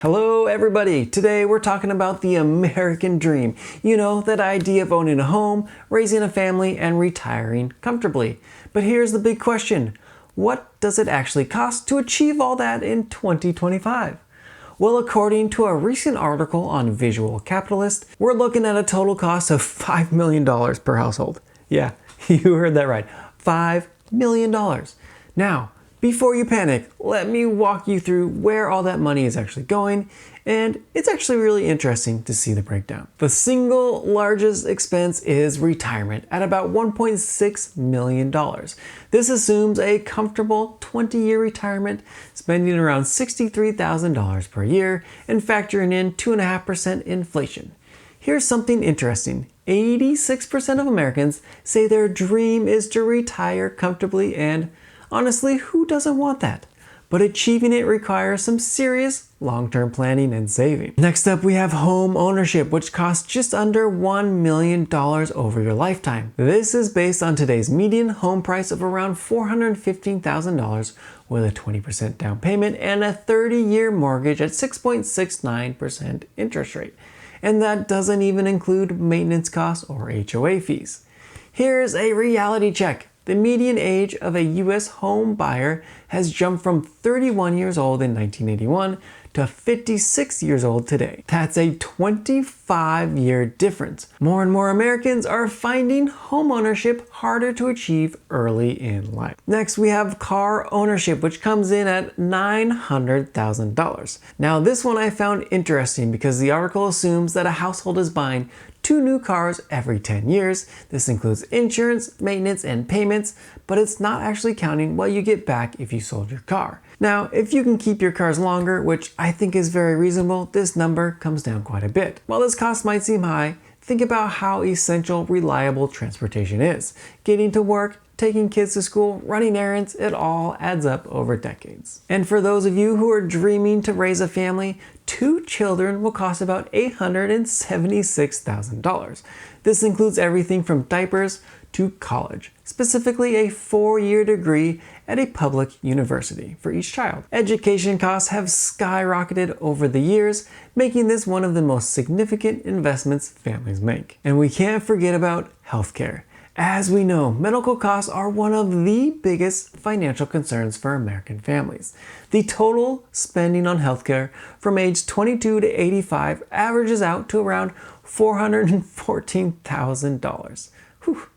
Hello everybody! Today we're talking about the American dream. You know, that idea of owning a home, raising a family, and retiring comfortably. But here's the big question. What does it actually cost to achieve all that in 2025? Well, according to a recent article on Visual Capitalist, we're looking at a total cost of $5 million per household. Yeah, you heard that right. $5 million. Now, before you panic, let me walk you through where all that money is actually going, and it's actually really interesting to see the breakdown. The single largest expense is retirement at about $1.6 million. This assumes a comfortable 20-year retirement, spending around $63,000 per year and factoring in 2.5% inflation. Here's something interesting. 86% of Americans say their dream is to retire comfortably, and honestly, who doesn't want that? But achieving it requires some serious long-term planning and saving. Next up, we have home ownership, which costs just under $1 million over your lifetime. This is based on today's median home price of around $415,000 with a 20% down payment and a 30-year mortgage at 6.69% interest rate. And that doesn't even include maintenance costs or HOA fees. Here's a reality check. The median age of a U.S. home buyer has jumped from 31 years old in 1981 to 56 years old today. That's a 25-year difference. More and more Americans are finding home ownership harder to achieve early in life. Next, we have car ownership, which comes in at $900,000. Now, this one I found interesting because the article assumes that a household is buying 2 new cars every 10 years. This includes insurance, maintenance, and payments, but it's not actually counting what you get back if you sold your car. Now, if you can keep your cars longer, which I think is very reasonable, this number comes down quite a bit. While this cost might seem high, think about how essential reliable transportation is. Getting to work, taking kids to school, running errands, it all adds up over decades. And for those of you who are dreaming to raise a family, 2 children will cost about $876,000. This includes everything from diapers to college, specifically a 4-year degree at a public university for each child. Education costs have skyrocketed over the years, making this one of the most significant investments families make. And we can't forget about healthcare. As we know, medical costs are one of the biggest financial concerns for American families. The total spending on healthcare from age 22 to 85 averages out to around $414,000. Whew,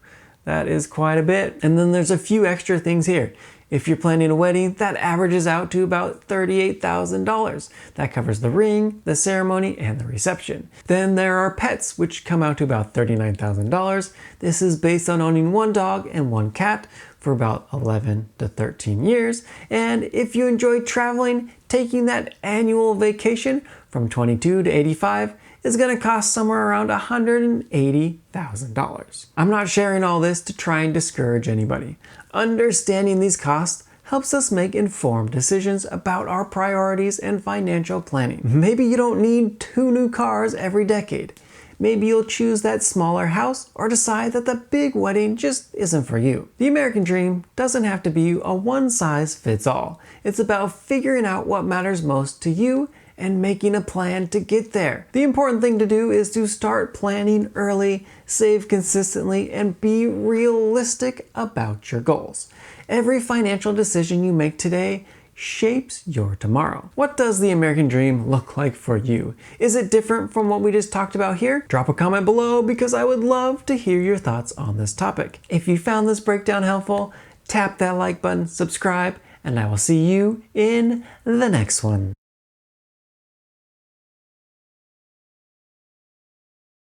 that is quite a bit. And then there's a few extra things here. If you're planning a wedding, that averages out to about $38,000. That covers the ring, the ceremony, and the reception. Then there are pets, which come out to about $39,000. This is based on owning 1 dog and 1 cat for about 11 to 13 years. And if you enjoy traveling, taking that annual vacation from 22 to 85 is going to cost somewhere around $180,000. I'm not sharing all this to try and discourage anybody. Understanding these costs helps us make informed decisions about our priorities and financial planning. Maybe you don't need 2 new cars every decade. Maybe you'll choose that smaller house or decide that the big wedding just isn't for you. The American dream doesn't have to be a one-size-fits-all. It's about figuring out what matters most to you and making a plan to get there. The important thing to do is to start planning early, save consistently, and be realistic about your goals. Every financial decision you make today shapes your tomorrow. What does the American dream look like for you? Is it different from what we just talked about here? Drop a comment below because I would love to hear your thoughts on this topic. If you found this breakdown helpful, tap that like button, subscribe, and I will see you in the next one.